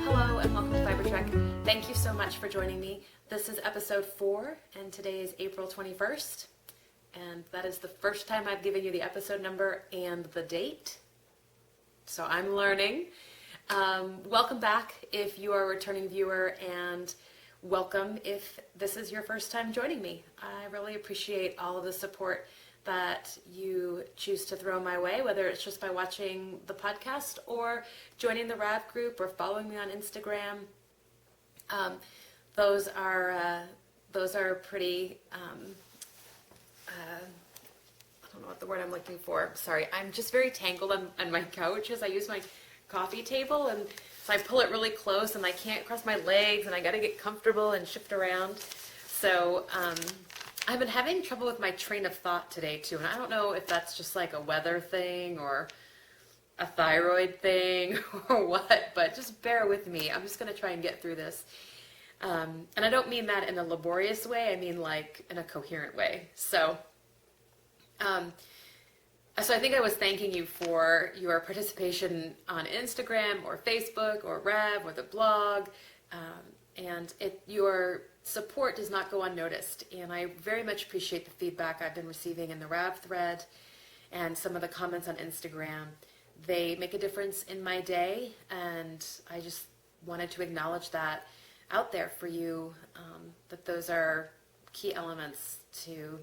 Hello and welcome to Fiber Trek. Thank you so much for joining me. This is episode 4 and today is April 21st. And that is the first time I've given you the episode number and the date. So I'm learning. Welcome back if you are a returning viewer, and welcome if this is your first time joining me. I really appreciate all of the support that you choose to throw my way, whether it's just by watching the podcast or joining the RAV group or following me on Instagram. Those are pretty, I don't know what the word I'm looking for. Sorry, I'm just very tangled on my couch as I use my coffee table, and so I pull it really close and I can't cross my legs and I got to get comfortable and shift around. So I've been having trouble with my train of thought today too, and I don't know if that's just like a weather thing or a thyroid thing or what, but just bear with me. I'm just going to try and get through this. And I don't mean that in a laborious way, I mean like in a coherent way. So I think I was thanking you for your participation on Instagram or Facebook or RAV or the blog, and your support does not go unnoticed. And I very much appreciate the feedback I've been receiving in the RAV thread and some of the comments on Instagram. They make a difference in my day, and I just wanted to acknowledge that out there for you, that those are key elements to,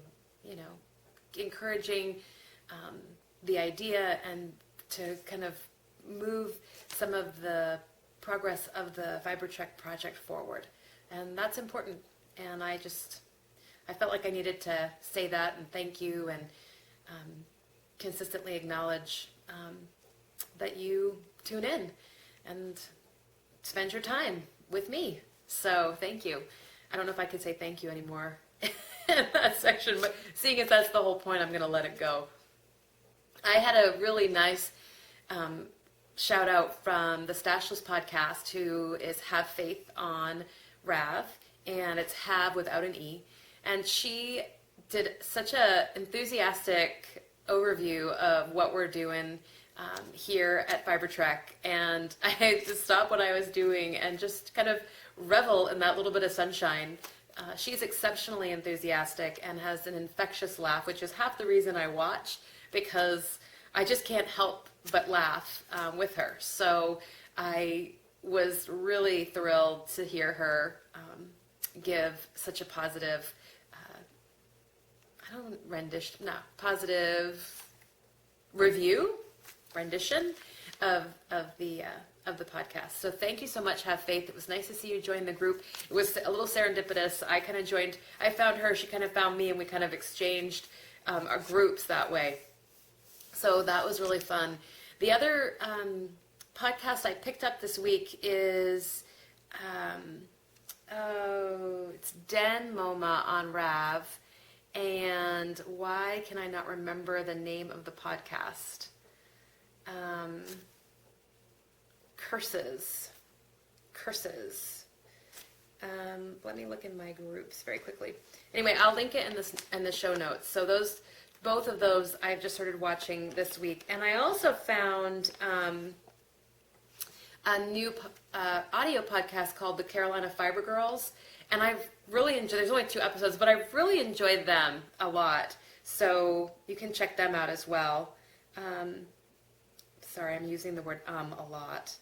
encouraging the idea and to kind of move some of the progress of the Fiber Trek project forward. And that's important. And I felt like I needed to say that and thank you and consistently acknowledge that you tune in and spend your time with me. So thank you. I don't know if I could say thank you anymore in that section, but seeing as that's the whole point, I'm going to let it go. I had a really nice shout out from the Stashless podcast, who is Have Faith on RAV, and it's Have without an E. And she did such a enthusiastic overview of what we're doing here at Fiber Trek, and I had to stop what I was doing and just kind of revel in that little bit of sunshine. She's exceptionally enthusiastic and has an infectious laugh, which is half the reason I watch, because I just can't help but laugh with her. So I was really thrilled to hear her give such a positive, positive rendition of the podcast. So thank you so much, Have Faith. It was nice to see you join the group. It was a little serendipitous. I found her, she kind of found me, and we kind of exchanged our groups that way. So that was really fun. The other podcast I picked up this week is, it's Den MoMA on RAV, and why can I not remember the name of the podcast? Curses. Let me look in my groups very quickly. Anyway, I'll link it in the show notes. So both of those I've just started watching this week, and I also found a new audio podcast called the Carolina Fiber Girls, and I've really enjoyed. There's only 2 episodes, but I've really enjoyed them a lot. So you can check them out as well. Sorry, I'm using the word a lot.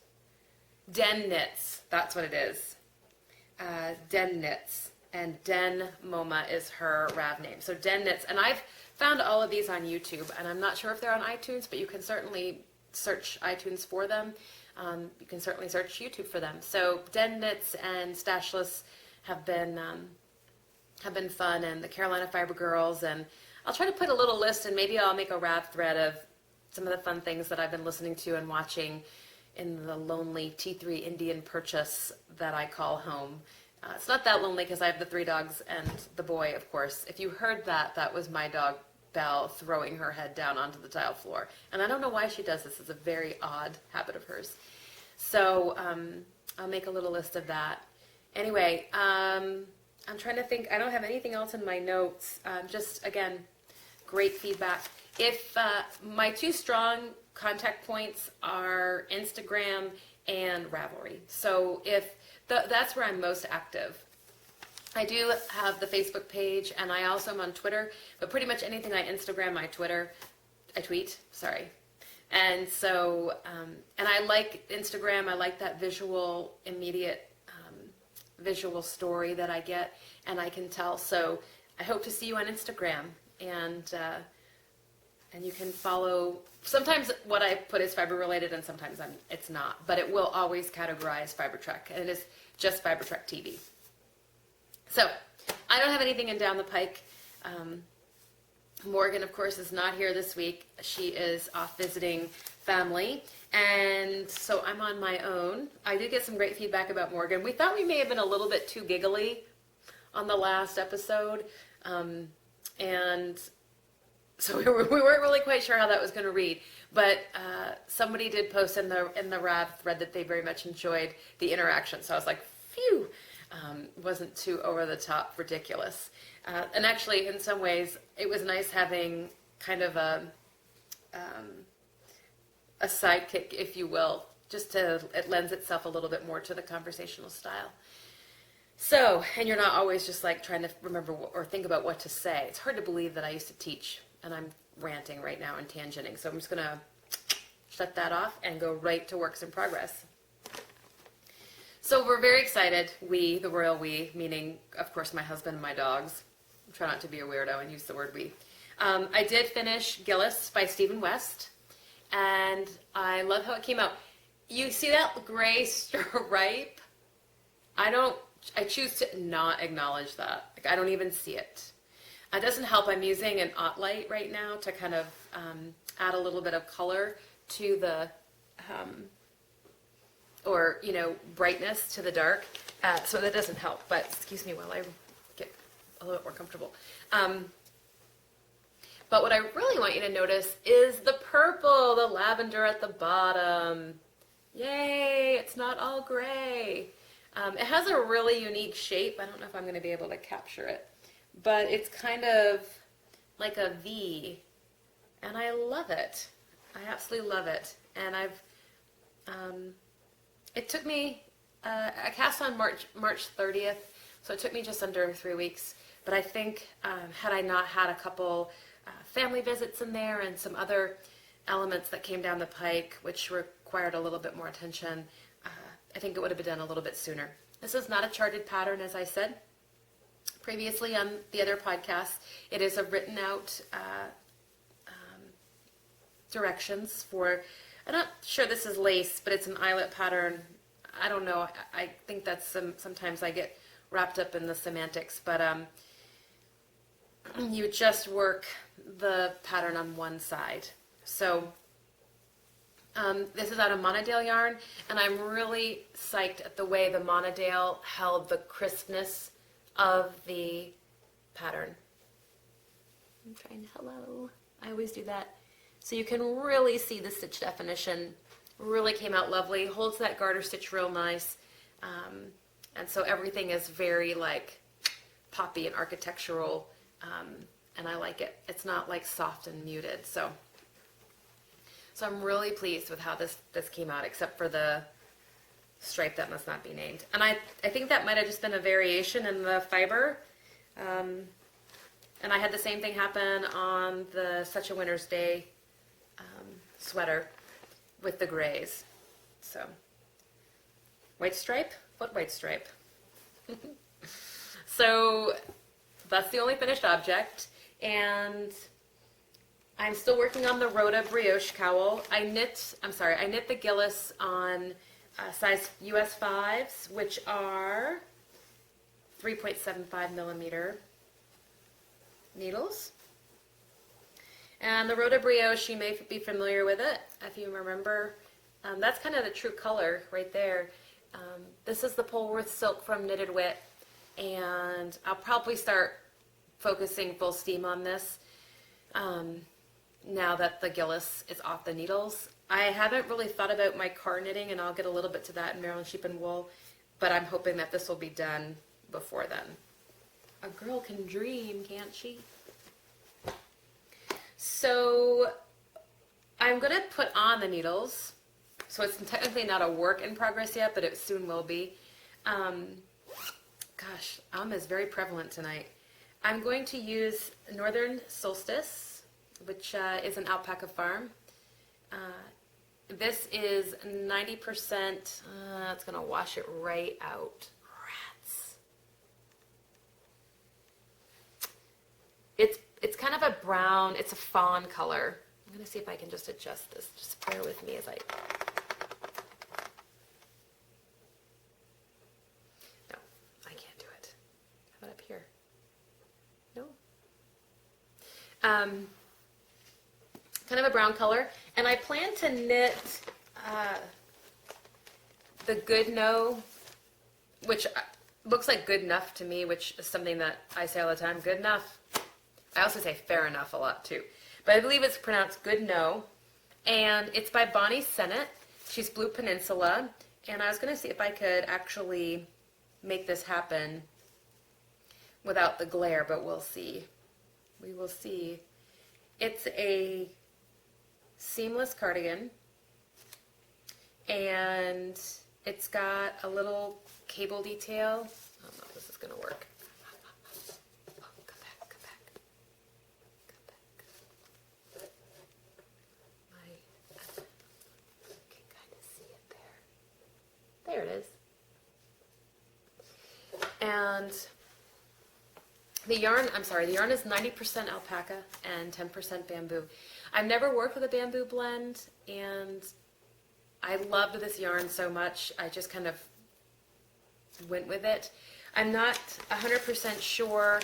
Den Knits, that's what it is. Den Knits, and Den MoMA is her RAV name. So Den Knits, and I've found all of these on YouTube, and I'm not sure if they're on iTunes, but you can certainly search iTunes for them. You can certainly search YouTube for them. So Den Knits and Stashless have been fun, and the Carolina Fiber Girls, and I'll try to put a little list, and maybe I'll make a RAV thread of some of the fun things that I've been listening to and watching in the lonely T3 Indian purchase that I call home. It's not that lonely because I have the 3 dogs and the boy, of course. If you heard that, that was my dog, Belle, throwing her head down onto the tile floor. And I don't know why she does this. It's a very odd habit of hers. So I'll make a little list of that. Anyway, I'm trying to think. I don't have anything else in my notes. Just, again, great feedback. If my two strong contact points are Instagram and Ravelry. So if that's where I'm most active. I do have the Facebook page, and I also am on Twitter, but pretty much anything I Instagram, I tweet, sorry. And so, and I like Instagram, I like that visual, immediate visual story that I get, and I can tell. So I hope to see you on Instagram, and you can follow. Sometimes what I put is fiber related, and sometimes it's not, but it will always categorize Fiber Trek, and it is just Fiber Trek TV. So I don't have anything in down the pike. Morgan, of course, is not here this week. She is off visiting family, and so I'm on my own. I did get some great feedback about Morgan. We thought we may have been a little bit too giggly on the last episode, and so we weren't really quite sure how that was going to read. But somebody did post in the Rad thread that they very much enjoyed the interaction. So I was like, phew, wasn't too over the top ridiculous. And actually, in some ways, it was nice having kind of a sidekick, if you will, it lends itself a little bit more to the conversational style. So, and you're not always just like trying to remember or think about what to say. It's hard to believe that I used to teach, and I'm ranting right now and tangenting. So I'm just going to shut that off and go right to works in progress. So we're very excited, we, the royal we, meaning, of course, my husband and my dogs. Try not to be a weirdo and use the word we. I did finish Gillis by Stephen West, and I love how it came out. You see that gray stripe? I choose to not acknowledge that. Like, I don't even see it. It doesn't help. I'm using an OttLight right now to kind of add a little bit of color to the, brightness to the dark. So that doesn't help, but excuse me while I get a little bit more comfortable. But what I really want you to notice is the purple, the lavender at the bottom. Yay, it's not all gray. It has a really unique shape. I don't know if I'm going to be able to capture it, but it's kind of like a V, and I love it. I absolutely love it. And it took me, I cast on March 30th, so it took me just under 3 weeks. But I think had I not had a couple family visits in there and some other elements that came down the pike, which required a little bit more attention, I think it would have been done a little bit sooner. This is not a charted pattern, as I said previously on the other podcast. It is a written out directions for, I'm not sure this is lace, but it's an eyelet pattern. I don't know. I think that's sometimes I get wrapped up in the semantics, but you just work the pattern on one side. So this is out of Monodale yarn, and I'm really psyched at the way the Monodale held the crispness of the pattern. I'm trying, hello. I always do that. So you can really see the stitch definition. Really came out lovely. Holds that garter stitch real nice. And so everything is very like poppy and architectural, and I like it. It's not like soft and muted. So I'm really pleased with how this came out, except for the stripe that must not be named. And I think that might have just been a variation in the fiber. And I had the same thing happen on the Such a Winter's Day sweater with the grays. So, white stripe? What white stripe? So that's the only finished object. And I'm still working on the Rhoda brioche cowl. I knit the Gillis on size US 5s, which are 3.75 millimeter needles. And the Rhoda brioche, you may be familiar with it, if you remember. That's kind of the true color right there. This is the Polworth silk from Knitted Wit, and I'll probably start focusing full steam on this now that the Gillis is off the needles. I haven't really thought about my car knitting, and I'll get a little bit to that in Maryland Sheep and Wool, but I'm hoping that this will be done before then. A girl can dream, can't she? So I'm going to put on the needles. So it's technically not a work in progress yet, but it soon will be. Gosh, is very prevalent tonight. I'm going to use Northern Solstice, which is an alpaca farm. This is 90%, it's going to wash it right out. Rats. It's kind of a brown, it's a fawn color. I'm going to see if I can just adjust this. Just bear with me as I... No, I can't do it. How about up here? No. Kind of a brown color. And I plan to knit the Good No, which looks like good enough to me, which is something that I say all the time, good enough. I also say fair enough a lot too. But I believe it's pronounced Good No. And it's by Bonnie Sennett. She's Blue Peninsula. And I was going to see if I could actually make this happen without the glare, but we'll see. We will see. It's a seamless cardigan. And it's got a little cable detail. I don't know if this is going to work. There it is. And the yarn is 90% alpaca and 10% bamboo. I've never worked with a bamboo blend, and I loved this yarn so much, I just kind of went with it. I'm not 100% sure.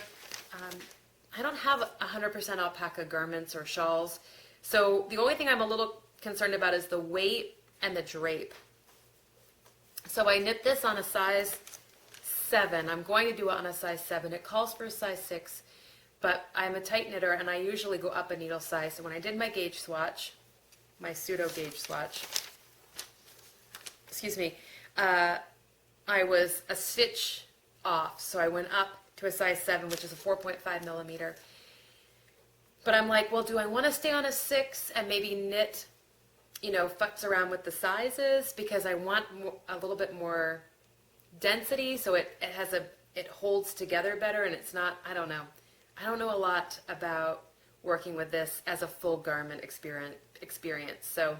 I don't have 100% alpaca garments or shawls, so the only thing I'm a little concerned about is the weight and the drape. So I knit this on a size 7. I'm going to do it on a size 7. It calls for a size 6, but I'm a tight knitter and I usually go up a needle size. So when I did my gauge swatch, my pseudo gauge swatch, I was a stitch off. So I went up to a size 7, which is a 4.5 millimeter. But I'm like, well, do I want to stay on a 6 and maybe knit, futz around with the sizes, because I want a little bit more density, so it holds together better, and it's not, I don't know a lot about working with this as a full garment experience. So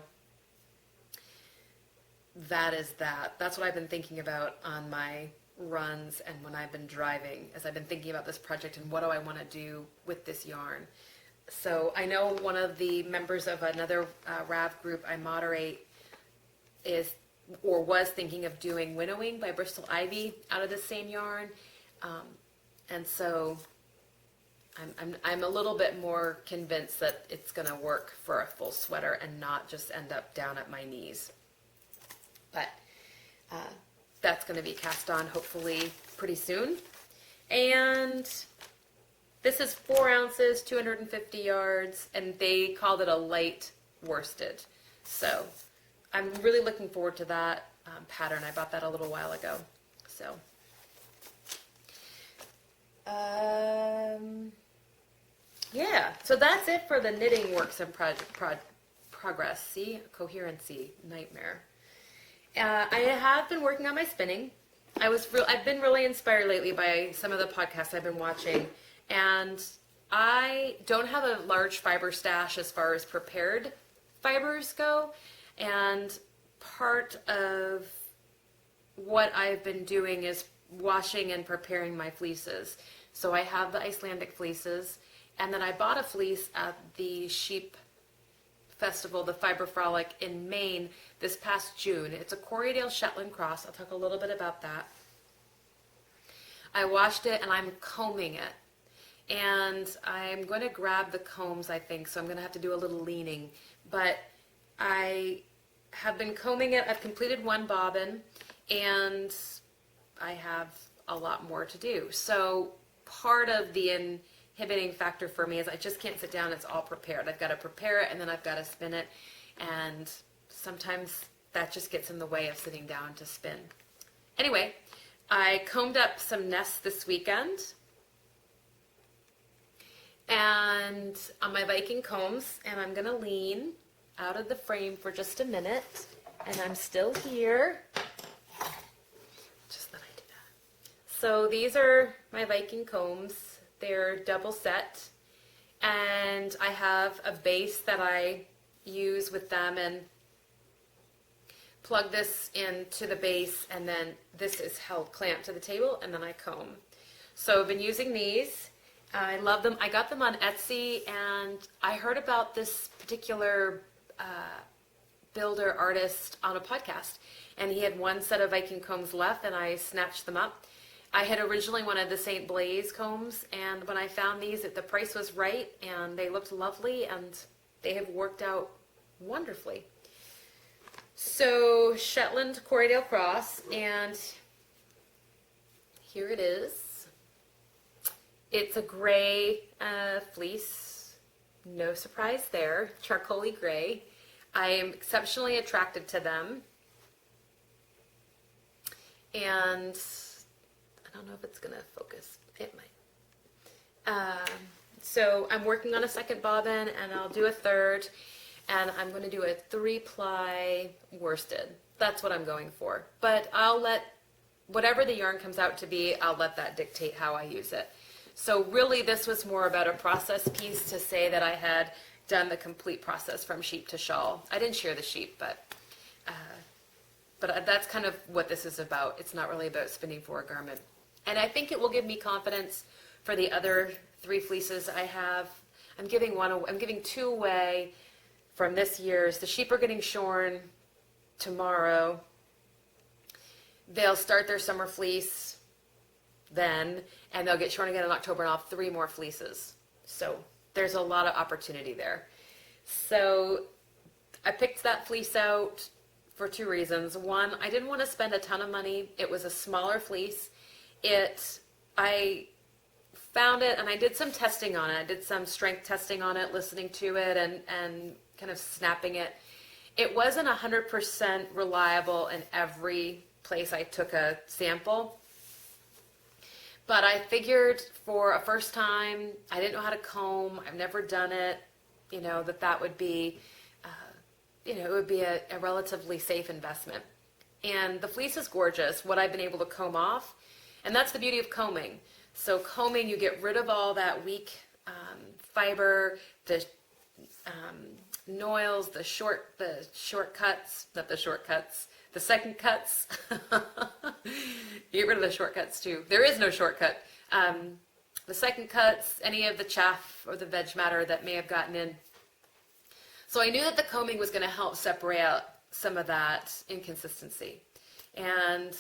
that's what I've been thinking about on my runs and when I've been driving, as I've been thinking about this project and what do I want to do with this yarn. So I know one of the members of another RAV group I moderate was thinking of doing winnowing by Bristol Ivy out of the same yarn, and so I'm a little bit more convinced that it's going to work for a full sweater and not just end up down at my knees. But that's going to be cast on hopefully pretty soon, and this is 4 ounces, 250 yards, and they called it a light worsted. So I'm really looking forward to that pattern. I bought that a little while ago. So, yeah. So that's it for the knitting works in progress. See? Coherency. Nightmare. I have been working on my spinning. I've been really inspired lately by some of the podcasts I've been watching. And I don't have a large fiber stash as far as prepared fibers go. And part of what I've been doing is washing and preparing my fleeces. So I have the Icelandic fleeces. And then I bought a fleece at the Sheep Festival, the Fiber Frolic in Maine this past June. It's a Corriedale Shetland cross. I'll talk a little bit about that. I washed it and I'm combing it. And I'm going to grab the combs, I think, so I'm going to have to do a little leaning. But I have been combing it. I've completed one bobbin, and I have a lot more to do. So part of the inhibiting factor for me is I just can't sit down. It's all prepared. I've got to prepare it, and then I've got to spin it. And sometimes that just gets in the way of sitting down to spin. Anyway, I combed up some nests this weekend. and on my Viking combs, and I'm gonna lean out of the frame for just a minute, and I'm still here. Just that I do that. So these are my Viking combs. They're double set, and I have a base that I use with them, and plug this into the base, and then this is held clamped to the table, and then I comb. So I've been using these. I love them. I got them on Etsy, and I heard about this particular builder artist on a podcast, and he had one set of Viking combs left, and I snatched them up. I had originally wanted the St. Blaise combs, and when I found these, the price was right, and they looked lovely, and they have worked out wonderfully. So Shetland Corriedale Cross, and here it is. It's a gray fleece, no surprise there, charcoaly gray. I am exceptionally attracted to them, and I don't know if it's going to focus. It might. So I'm working on a second bobbin, and I'll do a third, and I'm going to do a 3-ply worsted. That's what I'm going for. But I'll let, whatever the yarn comes out to be, I'll let that dictate how I use it. So really this was more about a process piece to say that I had done the complete process from sheep to shawl. I didn't share the sheep, but that's kind of what this is about. It's not really about spinning for a garment. And I think it will give me confidence for the other 3 fleeces I have. I'm giving 2 away from this year's. The sheep are getting shorn tomorrow. They'll start their summer fleece then, and they'll get shorn again in October, and I'll have 3 more fleeces. So there's a lot of opportunity there. So I picked that fleece out for 2 reasons. One, I didn't want to spend a ton of money. It was a smaller fleece. I found it, and I did some testing on it. I did some strength testing on it, listening to it, and kind of snapping it. It wasn't 100% reliable in every place I took a sample. But I figured for a first time, I didn't know how to comb, I've never done it, that would be, it would be a relatively safe investment. And the fleece is gorgeous, what I've been able to comb off, and that's the beauty of combing. So combing, you get rid of all that weak fiber, the noils, the shortcuts, not the shortcuts, the second cuts. Get rid of the shortcuts too. There is no shortcut. The second cuts, any of the chaff or the veg matter that may have gotten in. So I knew that the combing was going to help separate out some of that inconsistency. And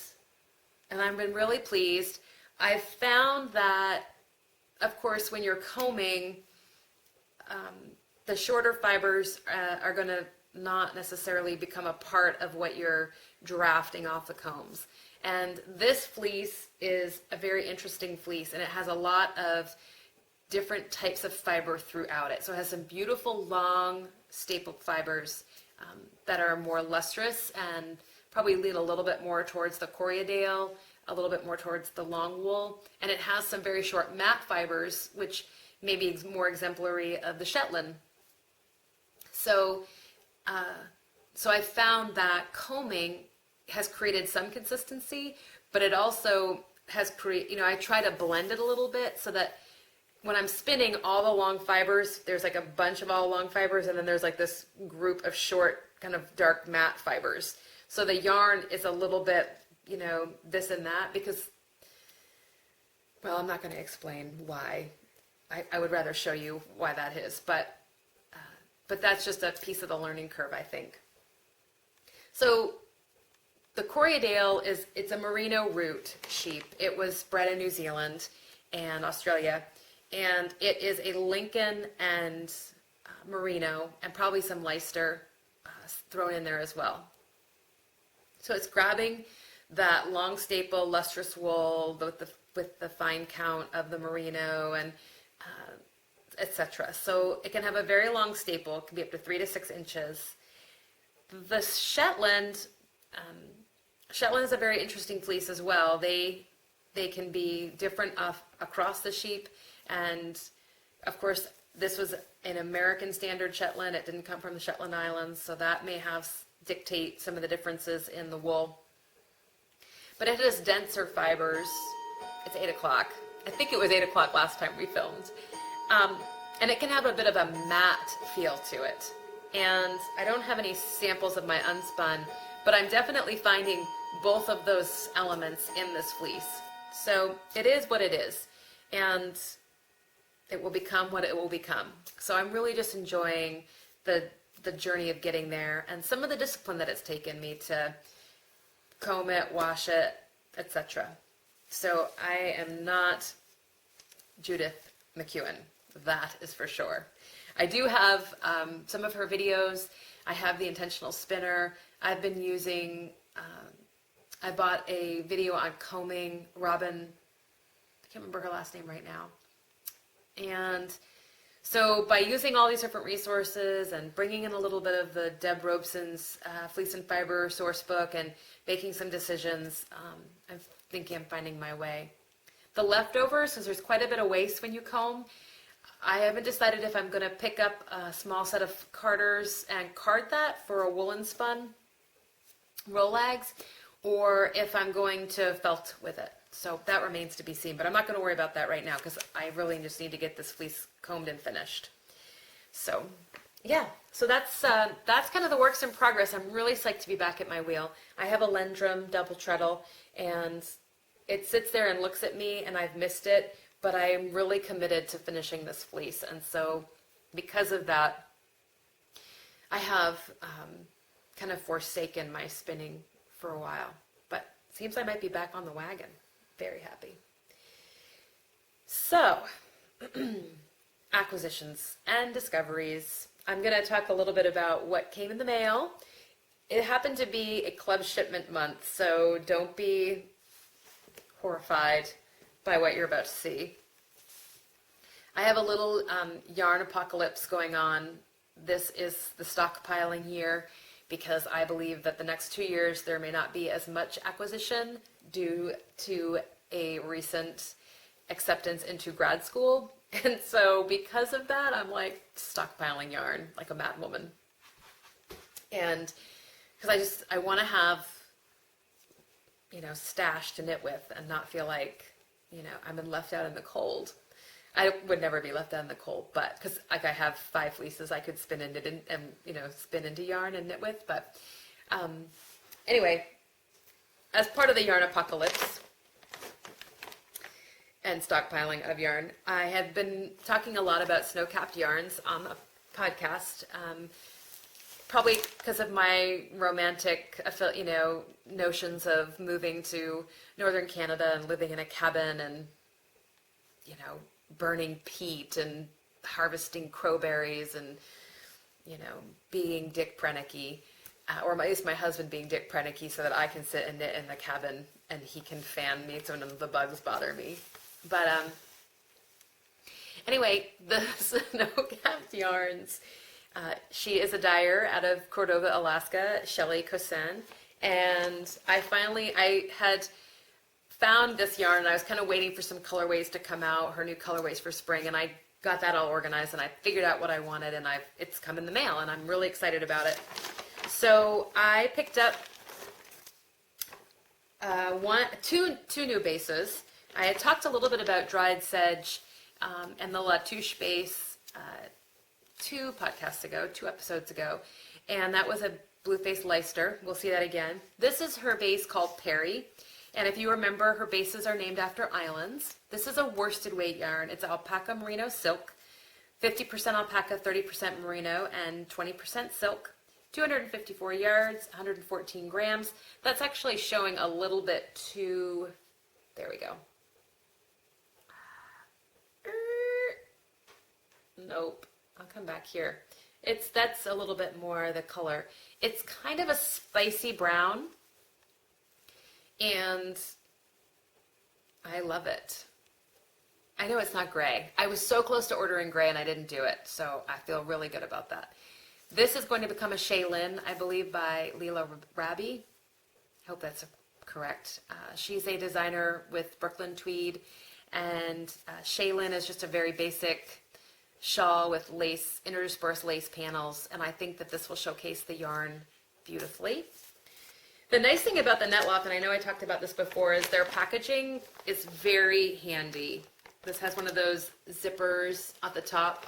I've been really pleased. I've found that, of course, when you're combing, the shorter fibers are going to not necessarily become a part of what you're drafting off the combs. And this fleece is a very interesting fleece, and it has a lot of different types of fiber throughout it. So it has some beautiful long staple fibers that are more lustrous and probably lean a little bit more towards the Corriedale, a little bit more towards the long wool. And it has some very short matte fibers, which may be more exemplary of the Shetland. So I found that combing has created some consistency, but it also has created, I try to blend it a little bit so that when I'm spinning all the long fibers, there's like a bunch of all long fibers, and then there's like this group of short kind of dark matte fibers. So the yarn is a little bit, this and that, because, well, I'm not going to explain why. I would rather show you why that is, but that's just a piece of the learning curve, I think. So the Corriedale it's a merino root sheep. It was bred in New Zealand and Australia, and it is a Lincoln and merino, and probably some Leicester thrown in there as well. So it's grabbing that long staple lustrous wool with the fine count of the merino and etc. So it can have a very long staple. It can be up to 3 to 6 inches. The Shetland is a very interesting fleece as well. They can be different across the sheep, and Of course, this was an American standard Shetland. It didn't come from the Shetland Islands, so that may dictate some of the differences in the wool. But it has denser fibers. It's 8 o'clock. I think it was 8 o'clock last time we filmed. And it can have a bit of a matte feel to it. And I don't have any samples of my unspun, but I'm definitely finding both of those elements in this fleece. So it is what it is. And it will become what it will become. So I'm really just enjoying the journey of getting there and some of the discipline that it's taken me to comb it, wash it, etc. So I am not Judith McEwen. That is for sure. I do have some of her videos. I have the intentional spinner. I've been using, I bought a video on combing Robin, I can't remember her last name right now. And so by using all these different resources and bringing in a little bit of the Deb Robeson's Fleece and Fiber source book and making some decisions, I'm thinking I'm finding my way. The leftovers, because there's quite a bit of waste when you comb, I haven't decided if I'm going to pick up a small set of carders and card that for a woolen spun Rollags, or if I'm going to felt with it. So that remains to be seen, but I'm not going to worry about that right now because I really just need to get this fleece combed and finished. So yeah, so that's kind of the works in progress. I'm really psyched to be back at my wheel. I have a Lendrum double treadle and it sits there and looks at me and I've missed it, but I am really committed to finishing this fleece. And so because of that, I have kind of forsaken my spinning for a while, but it seems I might be back on the wagon. Very happy. So, acquisitions and discoveries. I'm going to talk a little bit about what came in the mail. It happened to be a club shipment month, so don't be horrified by what you're about to see. I have a little yarn apocalypse going on. This is the stockpiling year because I believe that the next 2 years there may not be as much acquisition due to a recent acceptance into grad school. And so because of that, I'm like stockpiling yarn like a mad woman. And because I want to have, stash to knit with and not feel like, I'm been left out in the cold. I would never be left out in the cold, but because I have 5 fleeces I could spin and knit and spin into yarn and knit with. But anyway, as part of the yarn apocalypse and stockpiling of yarn, I have been talking a lot about snow-capped yarns on the podcast, probably because of my romantic, notions of moving to northern Canada and living in a cabin and, burning peat and harvesting crowberries and, being Dick Prenicky. Or at least my husband being Dick Prenicky so that I can sit and knit in the cabin and he can fan me so none of the bugs bother me. But anyway, the snow-capped yarns, she is a dyer out of Cordova, Alaska, Shelley Kosen, and I had found this yarn and I was kind of waiting for some colorways to come out, her new colorways for spring, and I got that all organized and I figured out what I wanted and it's come in the mail and I'm really excited about it. So I picked up two new bases. I had talked a little bit about dried sedge and the La Touche base 2 episodes ago, and that was a blue-faced Leicester. We'll see that again. This is her base called Perry, and if you remember, her bases are named after islands. This is a worsted weight yarn. It's alpaca merino silk, 50% alpaca, 30% merino, and 20% silk. 254 yards, 114 grams. That's actually showing a little bit too, there we go. Nope, I'll come back here. That's a little bit more the color. It's kind of a spicy brown, and I love it. I know it's not gray. I was so close to ordering gray and I didn't do it, so I feel really good about that. This is going to become a Shaylin, I believe, by Leela Rabi. I hope that's correct. She's a designer with Brooklyn Tweed, and Shaylin is just a very basic shawl with lace, interspersed lace panels, and I think that this will showcase the yarn beautifully. The nice thing about the Netloft, and I know I talked about this before, is their packaging is very handy. This has one of those zippers at the top.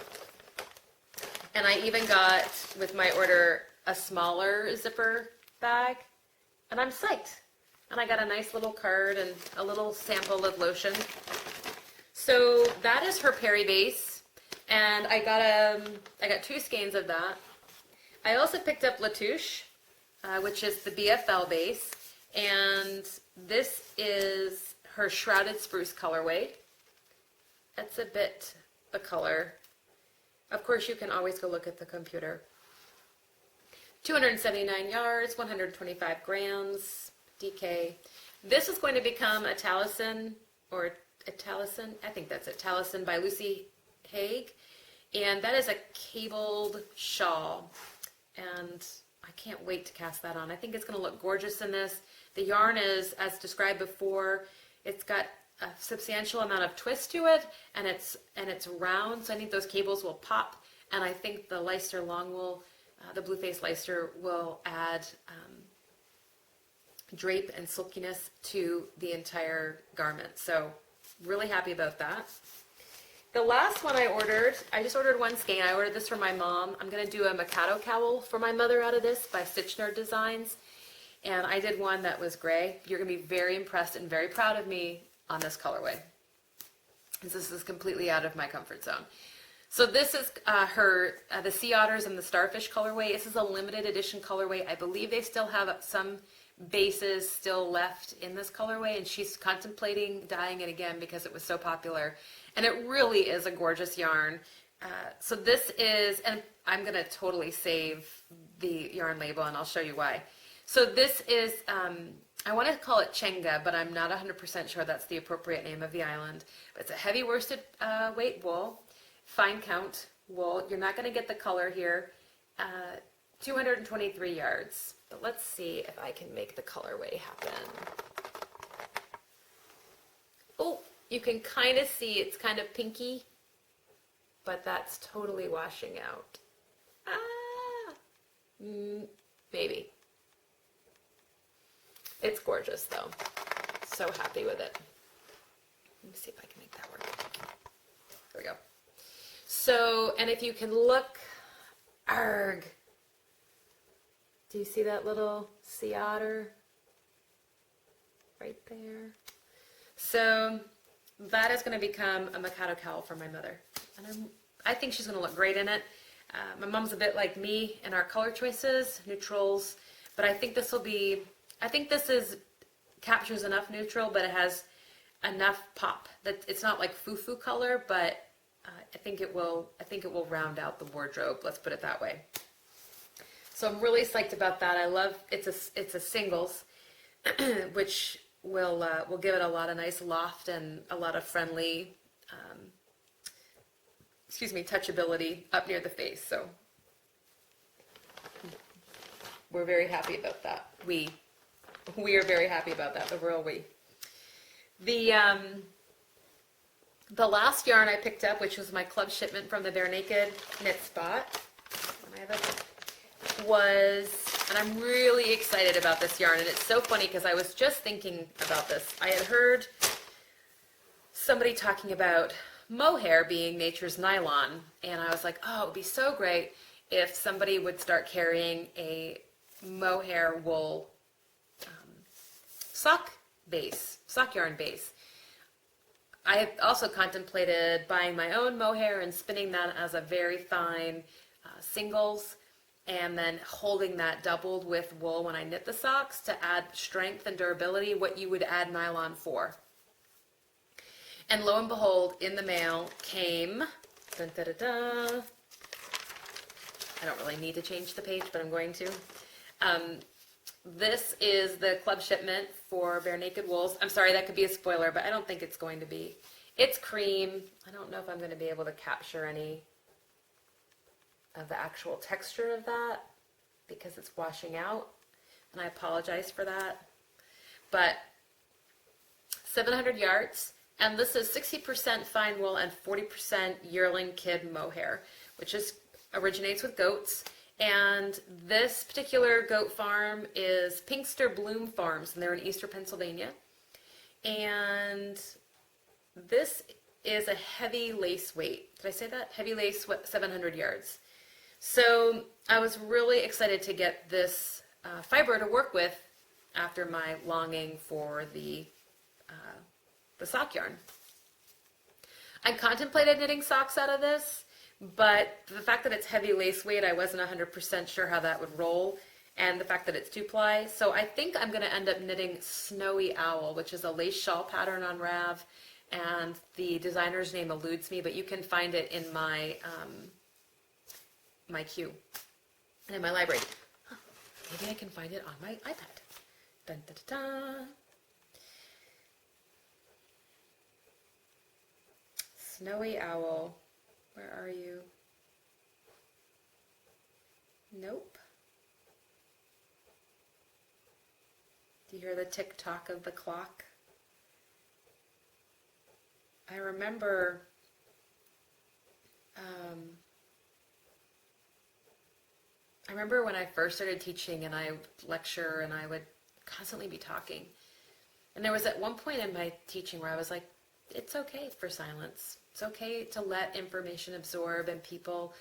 And I even got, with my order, a smaller zipper bag. And I'm psyched. And I got a nice little card and a little sample of lotion. So that is her Perry base. And I got 2 skeins of that. I also picked up Latouche, which is the BFL base. And this is her Shrouded Spruce colorway. That's a bit the color. Of course, you can always go look at the computer. 279 yards, 125 grams, DK. This is going to become a Taliesin, or a Taliesin, I think that's it, Taliesin by Lucy Haig. And that is a cabled shawl. And I can't wait to cast that on. I think it's going to look gorgeous in this. The yarn is, as described before, it's got a substantial amount of twist to it, and it's round, so I think those cables will pop, and I think the Leicester long wool, the blue face Leicester, will add drape and silkiness to the entire garment. So really happy about that. The last one I just ordered 1 skein. I ordered this for my mom. I'm going to do a Mikado cowl for my mother out of this by Stitch Nerd Designs, and I did one that was gray. You're going to be very impressed and very proud of me on this colorway. This is completely out of my comfort zone. So this is the Sea Otters and the Starfish colorway. This is a limited edition colorway. I believe they still have some bases still left in this colorway, and she's contemplating dyeing it again because it was so popular. And it really is a gorgeous yarn. So this is, and I'm going to totally save the yarn label, and I'll show you why. So this is, I want to call it Chenga, but I'm not 100% sure that's the appropriate name of the island. But it's a heavy worsted weight wool, fine count wool. You're not going to get the color here. 223 yards. But let's see if I can make the colorway happen. Oh, you can kind of see it's kind of pinky, but that's totally washing out. Maybe. It's gorgeous though. So happy with it. Let me see if I can make that work. There we go. So, and if you can look, arg. Do you see that little sea otter right there? So that is going to become a Mikado cowl for my mother. And I think she's going to look great in it. My mom's a bit like me in our color choices, neutrals, but I think this will be, captures enough neutral, but it has enough pop that it's not like foo-foo color, but I think it will round out the wardrobe. Let's put it that way. So I'm really psyched about that. I love it's a singles, which will give it a lot of nice loft and a lot of friendly, touchability up near the face. So we're very happy about that. We are very happy about that. The royal we. The last yarn I picked up, which was my club shipment from the Bare Naked Knit Spot, and I'm really excited about this yarn, and it's so funny because I was just thinking about this. I had heard somebody talking about mohair being nature's nylon, and I was like, oh, it would be so great if somebody would start carrying a mohair wool sock yarn base. I have also contemplated buying my own mohair and spinning that as a very fine singles, and then holding that doubled with wool when I knit the socks to add strength and durability, what you would add nylon for. And lo and behold, in the mail came, dun, da, da, da. I don't really need to change the page, but I'm going to. This is the club shipment for Bare Naked Wools. I'm sorry, that could be a spoiler, but I don't think it's going to be. It's cream. I don't know if I'm going to be able to capture any of the actual texture of that because it's washing out, and I apologize for that. But 700 yards, And this is 60% fine wool and 40% yearling kid mohair, which originates with goats. And this particular goat farm is Pinkster Bloom Farms, and they're in Eastern Pennsylvania. And this is a heavy lace weight. Did I say that? Heavy lace, 700 yards. So I was really excited to get this fiber to work with after my longing for the sock yarn. I contemplated knitting socks out of this, but the fact that it's heavy lace weight, I wasn't 100% sure how that would roll, and the fact that it's 2-ply. So I think I'm going to end up knitting Snowy Owl, which is a lace shawl pattern on Rav, and the designer's name eludes me, but you can find it in my my queue and in my library. Huh, maybe I can find it on my iPad. Dun, dun, dun, dun. Snowy Owl, where are you? Nope. Do you hear the tick-tock of the clock? I remember when I first started teaching and I would lecture and I would constantly be talking. And there was at one point in my teaching where I was like, it's okay for silence. It's okay to let information absorb and people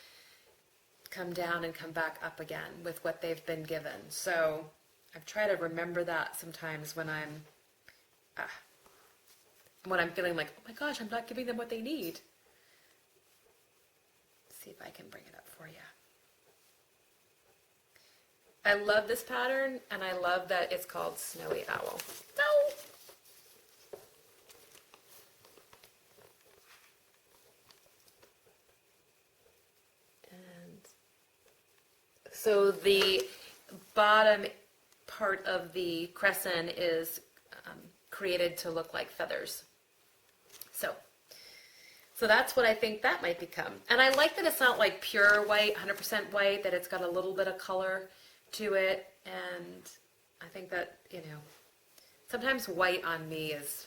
come down and come back up again with what they've been given. So I've tried to remember that sometimes when I'm feeling like, oh my gosh, I'm not giving them what they need. Let's see if I can bring it up for you. I love this pattern, and I love that it's called Snowy Owl. No! And so the bottom part of the crescent is created to look like feathers. So that's what I think that might become. And I like that it's not like pure white, 100% white, that it's got a little bit of color to it. And I think that, sometimes white on me is,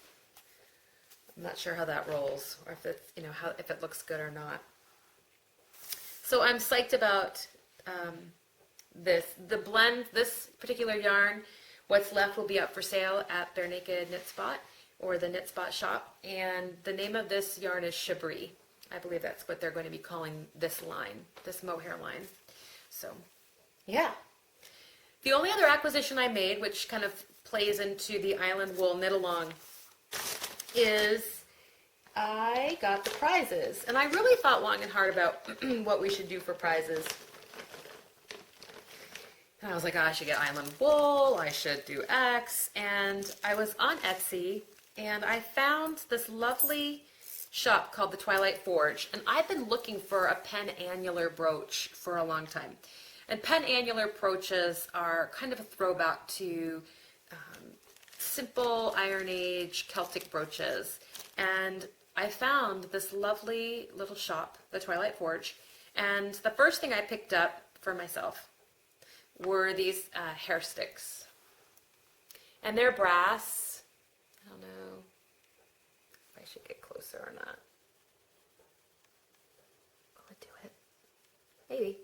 I'm not sure how that rolls, or if it's, if it looks good or not. So I'm psyched about the blend, this particular yarn. What's left will be up for sale at their Naked Knit Spot, or the Knit Spot shop, and the name of this yarn is Chabris. I believe that's what they're going to be calling this line, this mohair line. So, yeah. The only other acquisition I made, which kind of plays into the Island Wool Knit Along, is I got the prizes. And I really thought long and hard about what we should do for prizes. And I was like, oh, I should get Island Wool, I should do X, and I was on Etsy, and I found this lovely shop called the Twilight Forge, and I've been looking for a pen annular brooch for a long time. And pen annular brooches are kind of a throwback to simple Iron Age Celtic brooches, and I found this lovely little shop, the Twilight Forge, and the first thing I picked up for myself were these hair sticks. And they're brass. I don't know if I should get closer or not. Will it do it? Maybe.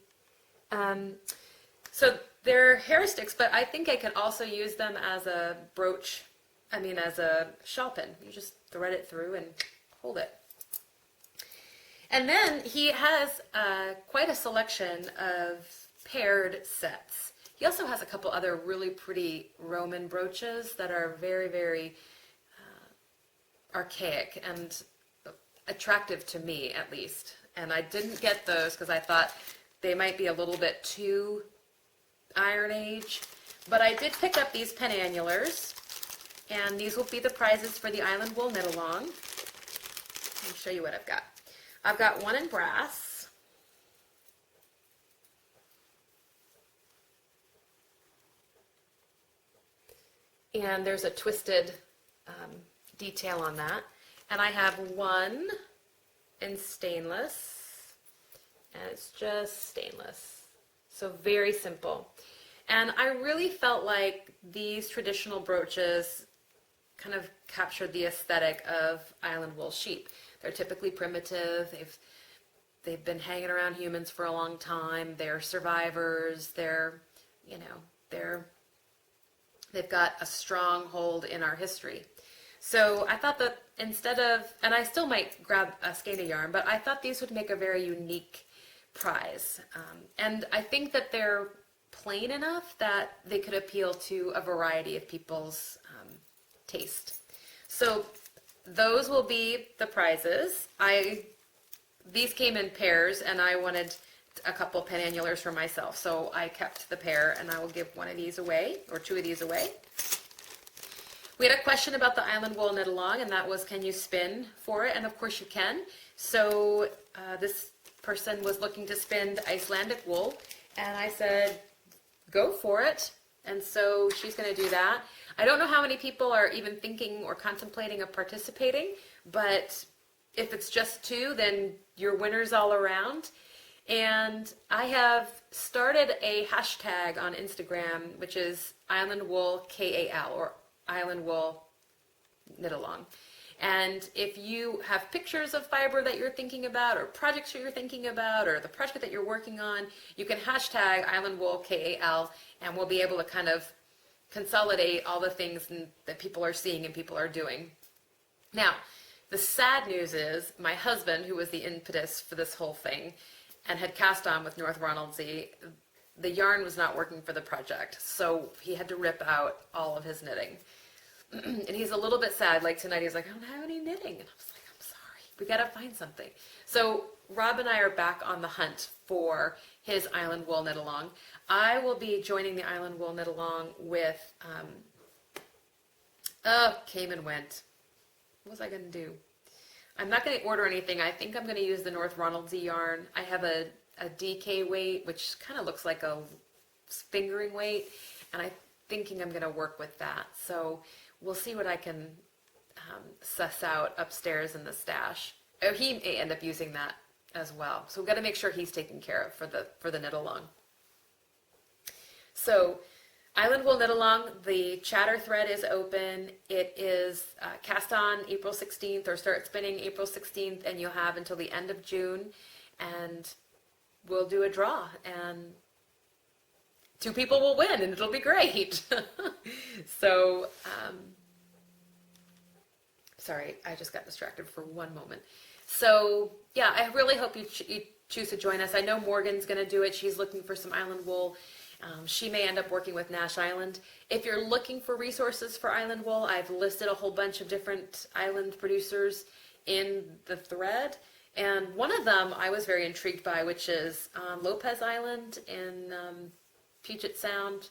So they're hair sticks, but I think I could also use them as a brooch, as a shawl pin. You just thread it through and hold it. And then he has quite a selection of paired sets. He also has a couple other really pretty Roman brooches that are very, very archaic and attractive to me, at least. And I didn't get those because I thought they might be a little bit too Iron Age. But I did pick up these pen annulars, and these will be the prizes for the Island Wool Knit Along. Let me show you what I've got. I've got one in brass. And there's a twisted detail on that. And I have one in stainless, and it's just stainless. So very simple. And I really felt like these traditional brooches, kind of captured the aesthetic of island wool sheep. They're typically primitive. They've been hanging around humans for a long time. They're survivors. They've got a strong hold in our history. So I thought that instead of, and I still might grab a skein of yarn, but I thought these would make a very unique prize. And I think that they're plain enough that they could appeal to a variety of people's taste. So those will be the prizes. These came in pairs, and I wanted a couple panannulars for myself, so I kept the pair, and I will give one of these away, or two of these away. We had a question about the island wool knit along, and that was, can you spin for it? And of course you can. So this person was looking to spin Icelandic wool, and I said, go for it. And so she's going to do that. I don't know how many people are even thinking or contemplating of participating, but if it's just two, then you're winners all around. And I have started a hashtag on Instagram, which is Island Wool KAL, or Island Wool Knit Along. And if you have pictures of fiber that you're thinking about, or projects that you're thinking about, or the project that you're working on, you can hashtag Island Wool KAL, and we'll be able to kind of consolidate all the things that people are seeing and people are doing. Now, the sad news is my husband, who was the impetus for this whole thing and had cast on with North Ronaldsay, the yarn was not working for the project, so he had to rip out all of his knitting. And he's a little bit sad. Like tonight, he's like, I don't have any knitting. And I was like, I'm sorry. We got to find something. So Rob and I are back on the hunt for his Island Wool Knit Along. I will be joining the Island Wool Knit Along with, came and went. What was I going to do? I'm not going to order anything. I think I'm going to use the North Ronaldsay yarn. I have a DK weight, which kind of looks like a fingering weight, and I'm thinking I'm going to work with that. So we'll see what I can suss out upstairs in the stash. Oh, he may end up using that as well. So we've got to make sure he's taken care of for the knit along. So Island Wool Knit Along, the chatter thread is open. It is cast on April 16th, or start spinning April 16th, and you'll have until the end of June, and we'll do a draw, and 2 people will win, and it'll be great. So, sorry, I just got distracted for one moment. So, yeah, I really hope you choose to join us. I know Morgan's going to do it. She's looking for some island wool. She may end up working with Nash Island. If you're looking for resources for island wool, I've listed a whole bunch of different island producers in the thread. And one of them I was very intrigued by, which is Lopez Island in Puget Sound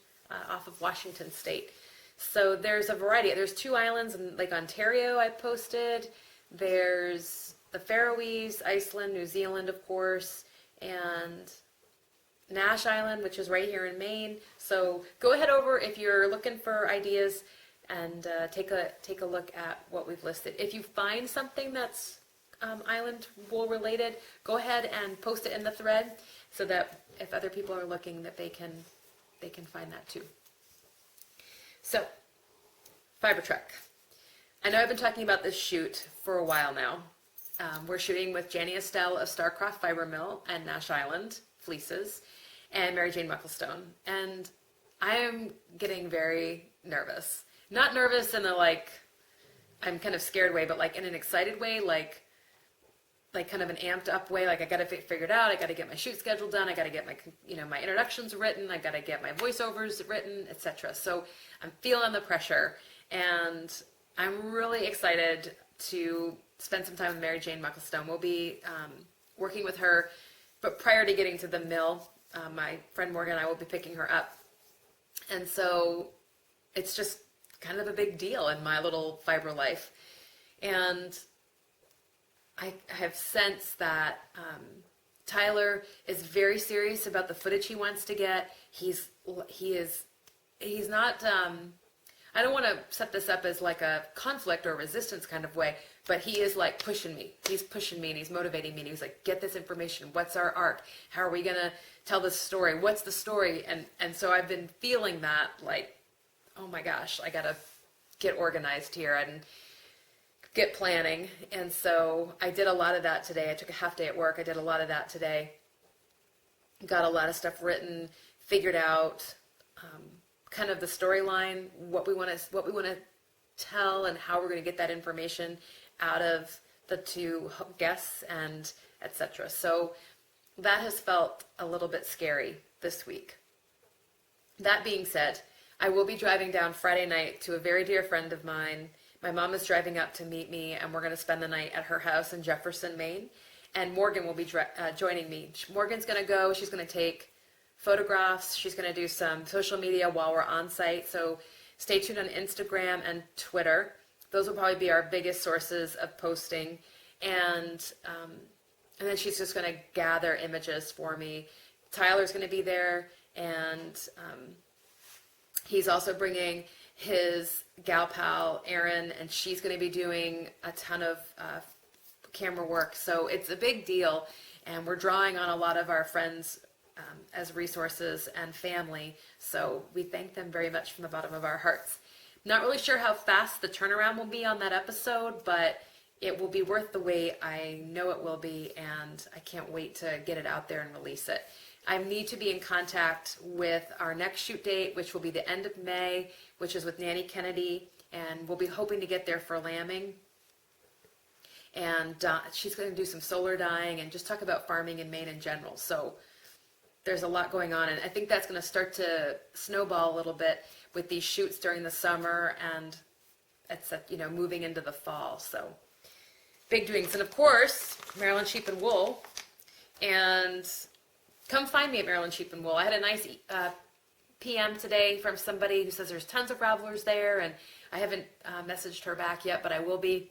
off of Washington State. So there's a variety. There's 2 islands in Lake Ontario I posted. There's the Faroese, Iceland, New Zealand, of course, and Nash Island, which is right here in Maine. So go ahead over if you're looking for ideas and take a look at what we've listed. If you find something that's island wool related, go ahead and post it in the thread so that if other people are looking, that they can find that too. So, Fiber Trek. I know I've been talking about this shoot for a while now. We're shooting with Janie Estelle of Starcroft Fiber Mill and Nash Island Fleeces, and Mary Jane Mucklestone. And I am getting very nervous. Not nervous in a I'm kind of scared way, but in an excited way, like kind of an amped up way. Like I got to figure it out. I got to get my shoot schedule done. I got to get my, my introductions written. I got to get my voiceovers written, etc. So I'm feeling the pressure, and I'm really excited to spend some time with Mary Jane Mucklestone. We'll be working with her, but prior to getting to the mill, my friend Morgan and I will be picking her up. And so it's just kind of a big deal in my little fiber life. And I have sensed that Tyler is very serious about the footage he wants to get. He's not, I don't want to set this up as like a conflict or resistance kind of way, but he is pushing me. He's pushing me and he's motivating me, and he's like, get this information. What's our arc? How are we going to tell this story? What's the story? And so I've been feeling that oh my gosh, I got to get organized here and get planning. And so I did a lot of that today. I took a half day at work. I did a lot of that today. Got a lot of stuff written, figured out kind of the storyline, what we want to tell, and how we're going to get that information out of the two guests, and etc. So that has felt a little bit scary this week. That being said, I will be driving down Friday night to a very dear friend of mine. My mom is driving up to meet me, and we're going to spend the night at her house in Jefferson, Maine. And Morgan will be joining me. Morgan's going to go. She's going to take photographs. She's going to do some social media while we're on site. So stay tuned on Instagram and Twitter. Those will probably be our biggest sources of posting. And then she's just going to gather images for me. Tyler's going to be there, and he's also bringing his gal pal, Erin, and she's going to be doing a ton of camera work. So it's a big deal, and we're drawing on a lot of our friends as resources and family. So we thank them very much from the bottom of our hearts. Not really sure how fast the turnaround will be on that episode, but it will be worth the wait. I know it will be, and I can't wait to get it out there and release it. I need to be in contact with our next shoot date, which will be the end of May, which is with Nanny Kennedy, and we'll be hoping to get there for lambing. And she's going to do some solar dyeing and just talk about farming in Maine in general. So there's a lot going on, and I think that's going to start to snowball a little bit with these shoots during the summer, and it's moving into the fall. So big doings. And of course, Maryland Sheep and Wool. And come find me at Maryland Sheep and Wool. I had a nice PM today from somebody who says there's tons of ravelers there, and I haven't messaged her back yet, but I will be.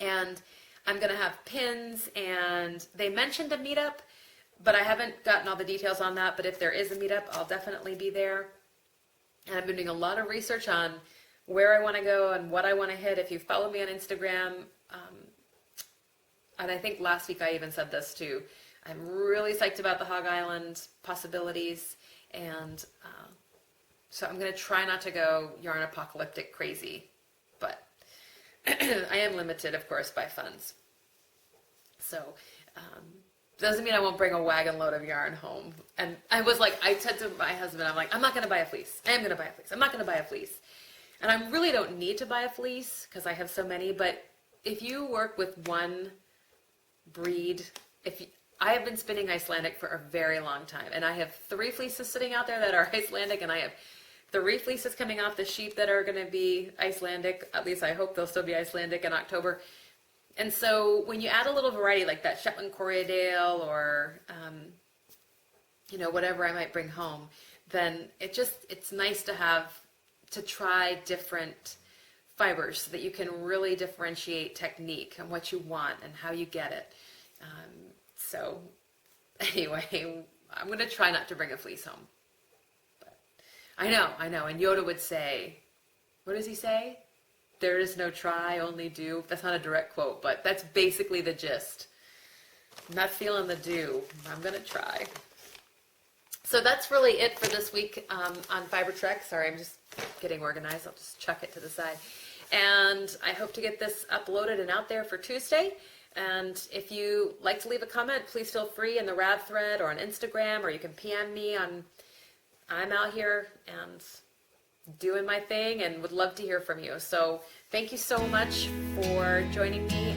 And I'm going to have pins, and they mentioned a meetup, but I haven't gotten all the details on that. But if there is a meetup, I'll definitely be there. And I've been doing a lot of research on where I want to go and what I want to hit. If you follow me on Instagram, and I think last week I even said this too, I'm really psyched about the Hog Island possibilities, and so I'm going to try not to go yarn apocalyptic crazy, but I am limited, of course, by funds. So doesn't mean I won't bring a wagon load of yarn home. And I said to my husband, I'm not going to buy a fleece. I am going to buy a fleece. I'm not going to buy a fleece. And I really don't need to buy a fleece because I have so many, but if you work with one breed, I have been spinning Icelandic for a very long time, and I have 3 fleeces sitting out there that are Icelandic, and I have 3 fleeces coming off the sheep that are going to be Icelandic. At least I hope they'll still be Icelandic in October. And so when you add a little variety like that Shetland Corriedale or whatever I might bring home, then it's nice to try different fibers so that you can really differentiate technique and what you want and how you get it. So anyway, I'm going to try not to bring a fleece home. But I know. And Yoda would say, what does he say? There is no try, only do. That's not a direct quote, but that's basically the gist. I'm not feeling the do. I'm going to try. So that's really it for this week on Fiber Trek. Sorry, I'm just getting organized. I'll just chuck it to the side. And I hope to get this uploaded and out there for Tuesday. And if you like to leave a comment, please feel free in the Rad thread or on Instagram, or you can PM me I'm out here and doing my thing and would love to hear from you. So thank you so much for joining me.